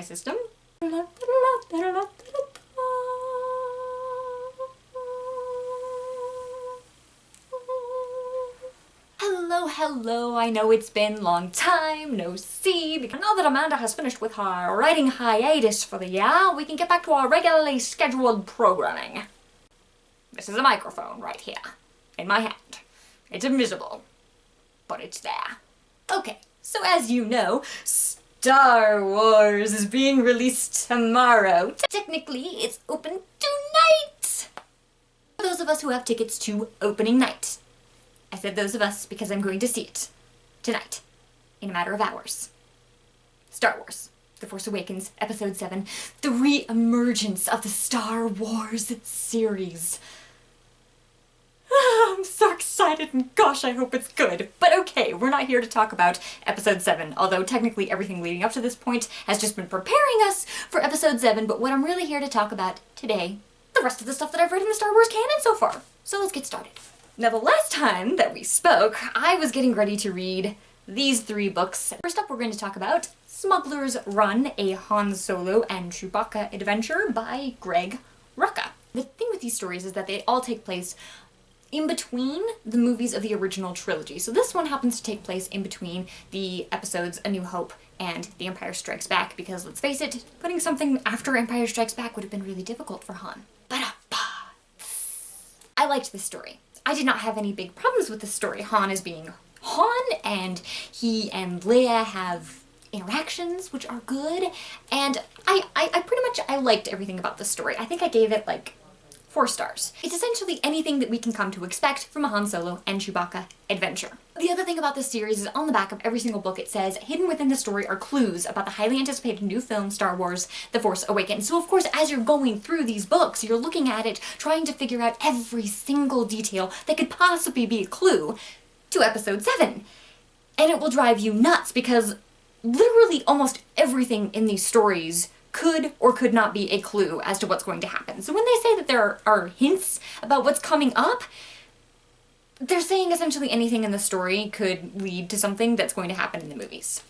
system. Hello, I know it's been a long time, no see, because now that Amanda has finished with her writing hiatus for the year, we can get back to our regularly scheduled programming. This is a microphone right here, in my hand. It's invisible, but it's there. Okay, so as you know, Star Wars is being released tomorrow. Technically, it's open tonight! For those of us who have tickets to opening night. I said those of us because I'm going to see it tonight, in a matter of hours. Star Wars, The Force Awakens, Episode 7, the re-emergence of the Star Wars series. I'm so excited, and gosh, I hope it's good. But okay, we're not here to talk about Episode 7, although technically everything leading up to this point has just been preparing us for Episode 7, but what I'm really here to talk about today, the rest of the stuff that I've read in the Star Wars canon so far. So let's get started. Now, the last time that we spoke, I was getting ready to read these 3 books. First up, we're going to talk about Smugglers Run, a Han Solo and Chewbacca adventure by Greg Rucka. The thing with these stories is that they all take place in between the movies of the original trilogy. So this one happens to take place in between the episodes A New Hope and The Empire Strikes Back, because let's face it, putting something after Empire Strikes Back would have been really difficult for Han. I liked this story. I did not have any big problems with the story. Han is being Han, and he and Leia have interactions, which are good, and I liked everything about the story. I think I gave it like 4 stars. It's essentially anything that we can come to expect from a Han Solo and Chewbacca adventure. The other thing about this series is on the back of every single book it says, hidden within the story are clues about the highly anticipated new film Star Wars The Force Awakens. So of course, as you're going through these books, you're looking at it, trying to figure out every single detail that could possibly be a clue to Episode 7. And it will drive you nuts, because literally almost everything in these stories could or could not be a clue as to what's going to happen. So when they say that there are hints about what's coming up, they're saying essentially anything in the story could lead to something that's going to happen in the movies.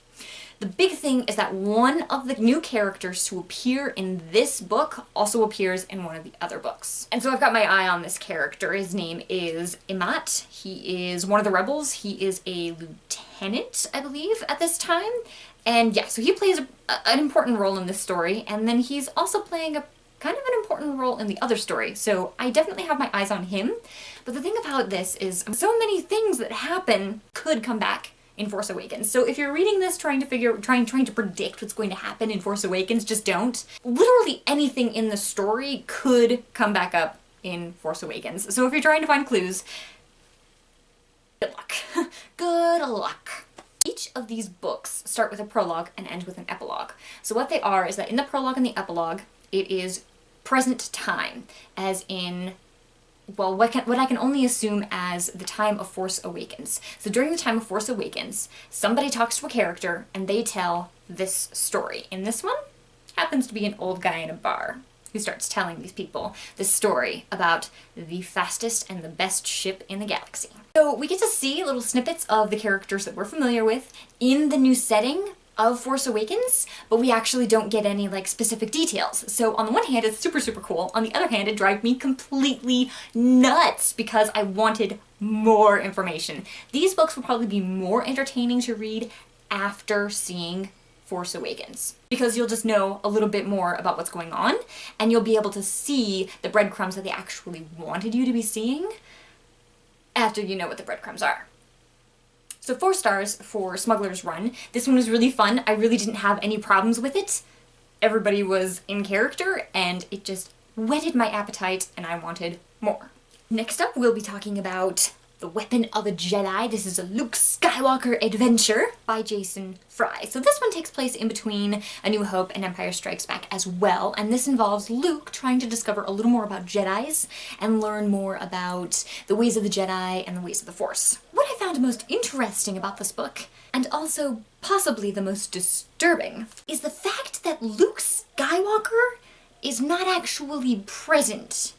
The big thing is that one of the new characters to appear in this book also appears in one of the other books. And so I've got my eye on this character. His name is Immat. He is one of the rebels. He is a lieutenant, I believe, at this time. And yeah, so he plays an important role in this story, and then he's also playing a kind of an important role in the other story, so I definitely have my eyes on him. But the thing about this is, so many things that happen could come back in Force Awakens. So if you're reading this trying to predict what's going to happen in Force Awakens, just don't. Literally anything in the story could come back up in Force Awakens. So if you're trying to find clues, good luck. Good luck. Each of these books start with a prologue and end with an epilogue. So what they are is that in the prologue and the epilogue, it is present time, as in, well, what I can only assume as the time of Force Awakens. So during the time of Force Awakens, somebody talks to a character and they tell this story. In this one, happens to be an old guy in a bar who starts telling these people this story about the fastest and the best ship in the galaxy. So we get to see little snippets of the characters that we're familiar with in the new setting of Force Awakens, but we actually don't get any like specific details. So on the one hand, it's super cool. On the other hand, it drives me completely nuts because I wanted more information. These books will probably be more entertaining to read after seeing Force Awakens, because you'll just know a little bit more about what's going on, and you'll be able to see the breadcrumbs that they actually wanted you to be seeing after you know what the breadcrumbs are. So 4 stars for Smugglers Run. This one was really fun. I really didn't have any problems with it. Everybody was in character, and it just whetted my appetite, and I wanted more. Next up, we'll be talking about The Weapon of a Jedi. This is a Luke Skywalker adventure by Jason Fry. So this one takes place in between A New Hope and Empire Strikes Back as well, and this involves Luke trying to discover a little more about Jedis and learn more about the ways of the Jedi and the ways of the Force. What I found most interesting about this book, and also possibly the most disturbing, is the fact that Luke Skywalker is not actually present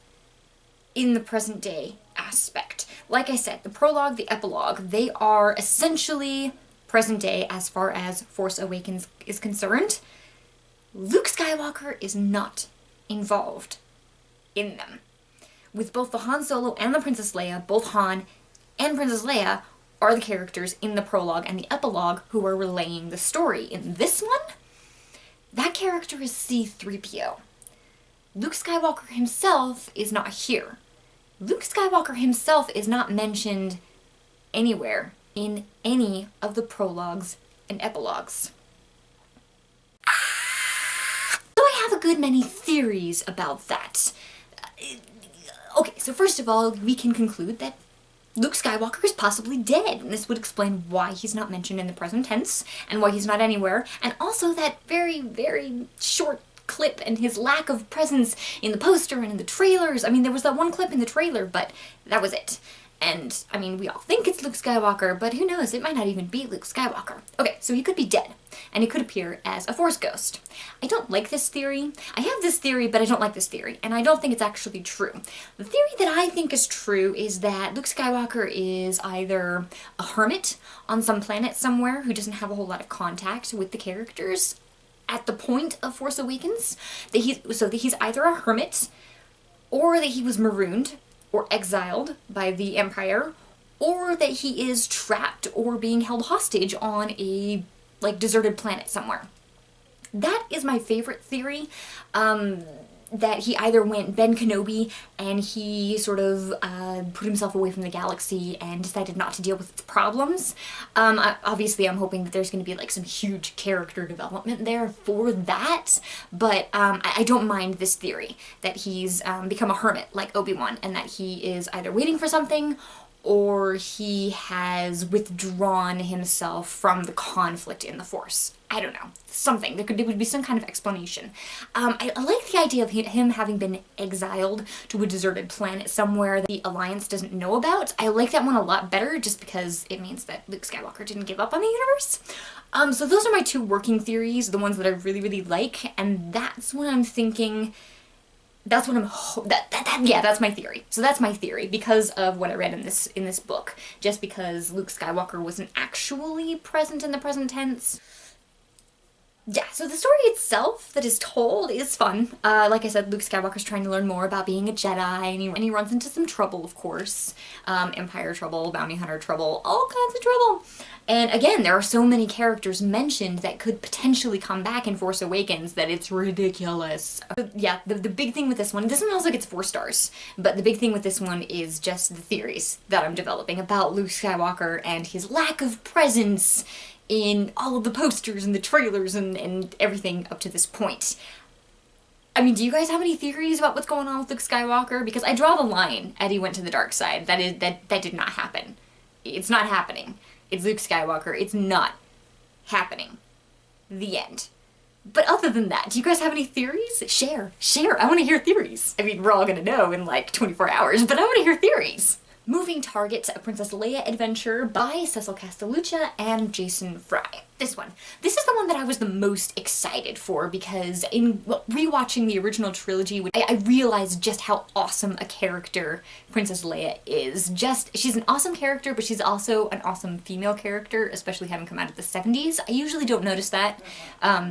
in the present day aspect. Like I said, the prologue, the epilogue, they are essentially present day as far as Force Awakens is concerned. Luke Skywalker is not involved in them. With both the Han Solo and the Princess Leia, both Han and Princess Leia are the characters in the prologue and the epilogue who are relaying the story. In this one, that character is C-3PO. Luke Skywalker himself is not here. Luke Skywalker himself is not mentioned anywhere in any of the prologues and epilogues. So I have a good many theories about that. Okay, so first of all, we can conclude that Luke Skywalker is possibly dead, and this would explain why he's not mentioned in the present tense, and why he's not anywhere, and also that very, very short clip and his lack of presence in the poster and in the trailers. I mean, there was that one clip in the trailer, but that was it. And, I mean, we all think it's Luke Skywalker, but who knows, it might not even be Luke Skywalker. Okay, so he could be dead, and he could appear as a Force ghost. I don't like this theory. I have this theory, but I don't like this theory, and I don't think it's actually true. The theory that I think is true is that Luke Skywalker is either a hermit on some planet somewhere who doesn't have a whole lot of contact with the characters at the point of Force Awakens, so that he's either a hermit, or that he was marooned, or exiled by the Empire, or that he is trapped or being held hostage on a, like, deserted planet somewhere. That is my favorite theory, that he either went Ben Kenobi and he sort of put himself away from the galaxy and decided not to deal with its problems. Obviously I'm hoping that there's going to be like some huge character development there for that, but I don't mind this theory that he's become a hermit like Obi-Wan, and that he is either waiting for something or he has withdrawn himself from the conflict in the Force. I don't know. Something. There would be some kind of explanation. I like the idea of him having been exiled to a deserted planet somewhere that the Alliance doesn't know about. I like that one a lot better just because it means that Luke Skywalker didn't give up on the universe. So those are my two working theories, the ones that I really, really like, and that's what I'm thinking. That's what yeah, that's my theory. So that's my theory because of what I read in this book. Just because Luke Skywalker wasn't actually present in the present tense. Yeah, so the story itself that is told is fun. Like I said, Luke Skywalker's trying to learn more about being a Jedi, and he runs into some trouble, of course. Empire trouble, bounty hunter trouble, all kinds of trouble. And again, there are so many characters mentioned that could potentially come back in Force Awakens that it's ridiculous. Yeah, the big thing with this one also gets 4 stars, but the big thing with this one is just the theories that I'm developing about Luke Skywalker and his lack of presence in all of the posters and the trailers and everything up to this point. I mean, do you guys have any theories about what's going on with Luke Skywalker? Because I draw the line at he went to the dark side. That did not happen. It's not happening. It's Luke Skywalker. It's not happening. The end. But other than that, do you guys have any theories? Share. I want to hear theories. I mean, we're all gonna know in like 24 hours, but I want to hear theories. Moving Target, a Princess Leia adventure by Cecil Castelluccia and Jason Fry. This one. This is the one that I was the most excited for because in rewatching the original trilogy, I realized just how awesome a character Princess Leia is. She's an awesome character, but she's also an awesome female character, especially having come out of the 70s. I usually don't notice that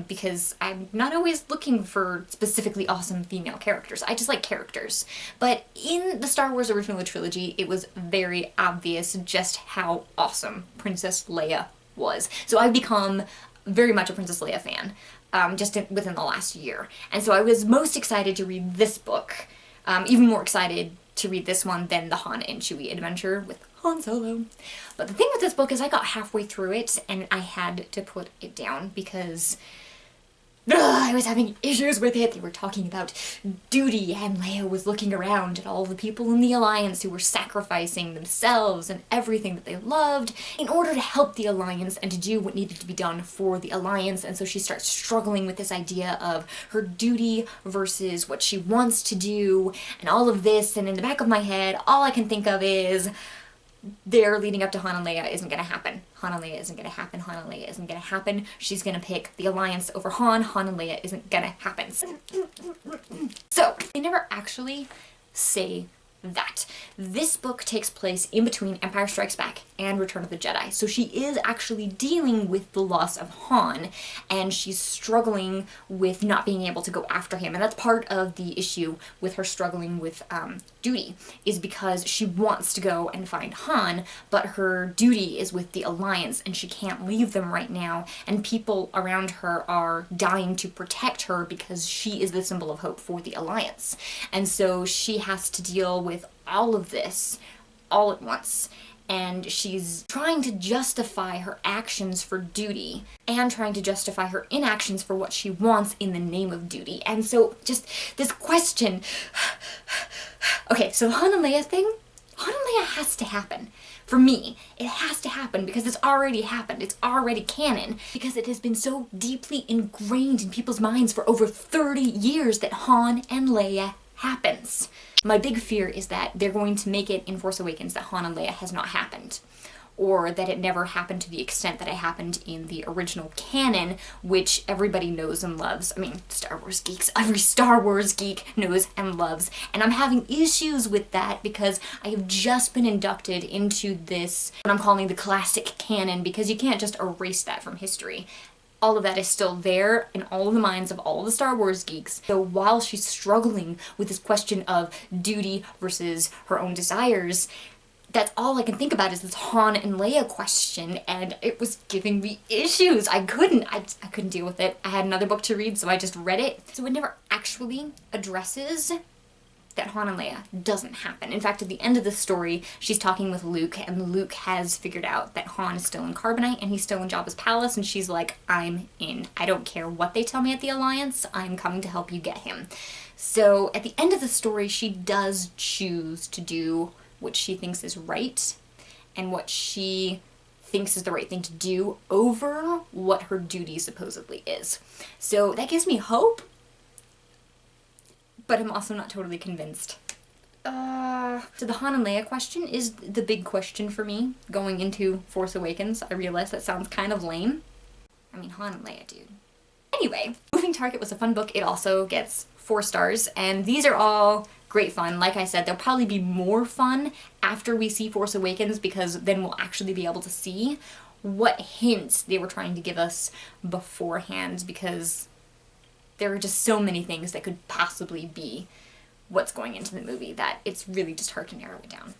because I'm not always looking for specifically awesome female characters. I just like characters. But in the Star Wars original trilogy, it was very obvious just how awesome Princess Leia was. So I've become very much a Princess Leia fan within the last year. And so I was most excited to read this book, even more excited to read this one than the Han and Chewie adventure with Han Solo. But the thing with this book is I got halfway through it and I had to put it down because I was having issues with it. They were talking about duty, and Leia was looking around at all the people in the Alliance who were sacrificing themselves and everything that they loved in order to help the Alliance and to do what needed to be done for the Alliance. And so she starts struggling with this idea of her duty versus what she wants to do and all of this. And in the back of my head, all I can think of is their leading up to Han and Leia isn't gonna happen. Han and Leia isn't gonna happen. Han and Leia isn't gonna happen. She's gonna pick the Alliance over Han. Han and Leia isn't gonna happen. So, they never actually say that. This book takes place in between Empire Strikes Back and Return of the Jedi. So she is actually dealing with the loss of Han, and she's struggling with not being able to go after him. And that's part of the issue with her struggling with duty, is because she wants to go and find Han, but her duty is with the Alliance and she can't leave them right now, and people around her are dying to protect her because she is the symbol of hope for the Alliance. And so she has to deal with all of this all at once, and she's trying to justify her actions for duty and trying to justify her inactions for what she wants in the name of duty. And so just this question. Okay, so the Han and Leia thing, Han and Leia has to happen. For me, it has to happen because it's already happened. It's already canon because it has been so deeply ingrained in people's minds for over 30 years that Han and Leia happens. My big fear is that they're going to make it in Force Awakens that Han and Leia has not happened, or that it never happened to the extent that it happened in the original canon, which everybody knows and loves. I mean, Star Wars geeks, every Star Wars geek knows and loves. And I'm having issues with that because I have just been inducted into this, what I'm calling the classic canon, because you can't just erase that from history. All of that is still there in all of the minds of all the Star Wars geeks. So while she's struggling with this question of duty versus her own desires, that's all I can think about is this Han and Leia question, and it was giving me issues. I couldn't deal with it. I had another book to read, so I just read it. So it never actually addresses that Han and Leia doesn't happen. In fact, at the end of the story, she's talking with Luke, and Luke has figured out that Han is still in Carbonite and he's still in Jabba's palace, and she's like, I'm in. I don't care what they tell me at the Alliance, I'm coming to help you get him. So at the end of the story, she does choose to do what she thinks is right and what she thinks is the right thing to do over what her duty supposedly is. So that gives me hope, but I'm also not totally convinced. So the Han and Leia question is the big question for me going into Force Awakens. I realize that sounds kind of lame. I mean, Han and Leia, dude. Anyway, Moving Target was a fun book. It also gets 4 stars, and these are all great fun. Like I said, they'll probably be more fun after we see Force Awakens, because then we'll actually be able to see what hints they were trying to give us beforehand, because there are just so many things that could possibly be what's going into the movie that it's really just hard to narrow it down.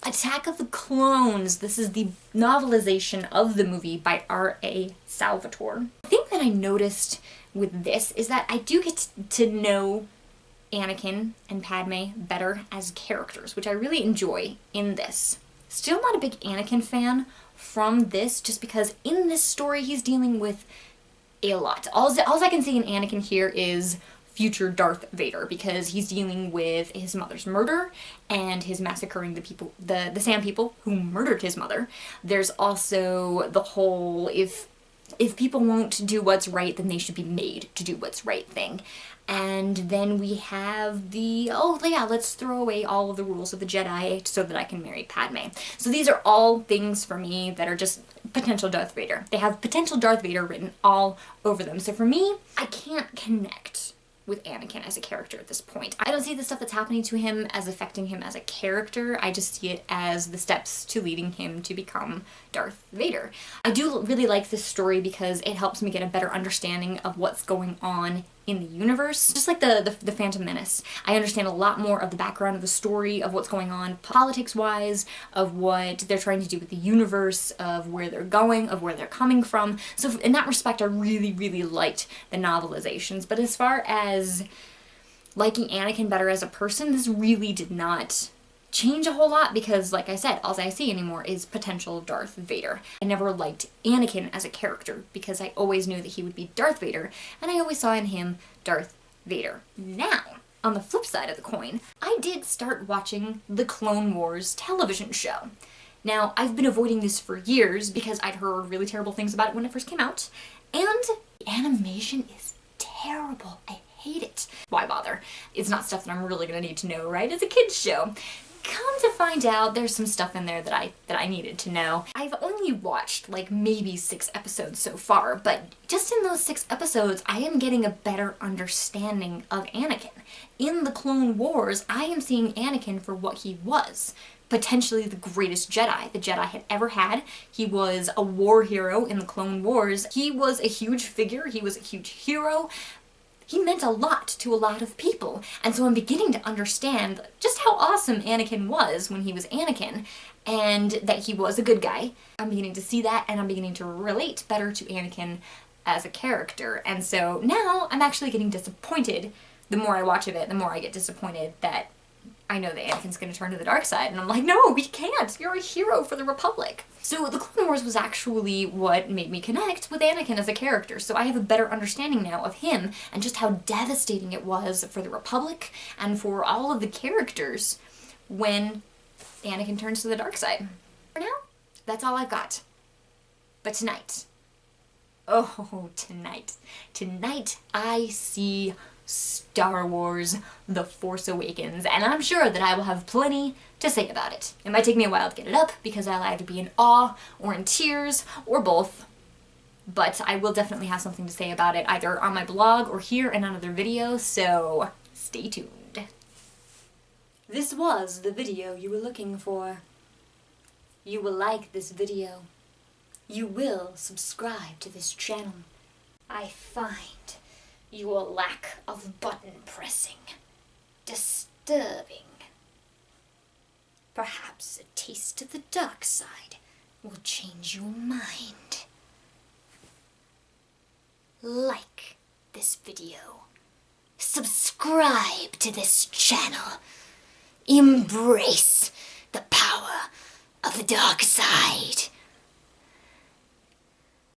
Attack of the Clones. This is the novelization of the movie by R.A. Salvatore. The thing that I noticed with this is that I do get to know Anakin and Padme better as characters, which I really enjoy in this. Still not a big Anakin fan from this, just because in this story he's dealing with a lot. All I can see in Anakin here is future Darth Vader, because he's dealing with his mother's murder and his massacring the people, the Sand people who murdered his mother. There's also the whole, if people won't do what's right, then they should be made to do what's right thing. And then we have the, oh yeah, let's throw away all of the rules of the Jedi so that I can marry Padme. So these are all things for me that are just potential Darth Vader. They have potential Darth Vader written all over them. So for me, I can't connect with Anakin as a character at this point. I don't see the stuff that's happening to him as affecting him as a character. I just see it as the steps to leading him to become Darth Vader. I do really like this story because it helps me get a better understanding of what's going on in the universe. Just like the Phantom Menace, I understand a lot more of the background of the story, of what's going on politics-wise, of what they're trying to do with the universe, of where they're going, of where they're coming from. So in that respect, I really, really liked the novelizations. But as far as liking Anakin better as a person, this really did not change a whole lot, because like I said, all I see anymore is potential Darth Vader. I never liked Anakin as a character because I always knew that he would be Darth Vader, and I always saw in him Darth Vader. Now, on the flip side of the coin, I did start watching the Clone Wars television show. Now, I've been avoiding this for years because I'd heard really terrible things about it when it first came out, and the animation is terrible. I hate it. Why bother? It's not stuff that I'm really gonna need to know, right? It's a kid's show. come to find out there's some stuff in there that I needed to know. I've only watched like maybe 6 episodes so far, but just in those 6 episodes, I am getting a better understanding of Anakin. In the Clone Wars, I am seeing Anakin for what he was. Potentially the greatest Jedi the Jedi had ever had. He was a war hero in the Clone Wars. He was a huge figure, he was a huge hero. He meant a lot to a lot of people, and so I'm beginning to understand just how awesome Anakin was when he was Anakin, and that he was a good guy. I'm beginning to see that, and I'm beginning to relate better to Anakin as a character, and so now I'm actually getting disappointed. The more I watch of it, the more I get disappointed that I know that Anakin's gonna turn to the dark side, and I'm like, no, we can't! You're a hero for the Republic! So the Clone Wars was actually what made me connect with Anakin as a character, so I have a better understanding now of him, and just how devastating it was for the Republic, and for all of the characters, when Anakin turns to the dark side. For now, that's all I've got. But tonight, oh, tonight I see Star Wars The Force Awakens, and I'm sure that I will have plenty to say about it. It might take me a while to get it up, because I'll either be in awe, or in tears, or both, but I will definitely have something to say about it, either on my blog or here in another video, so stay tuned. This was the video you were looking for. You will like this video. You will subscribe to this channel. I find your lack of button pressing disturbing. Perhaps a taste of the dark side will change your mind. Like this video. Subscribe to this channel. Embrace the power of the dark side.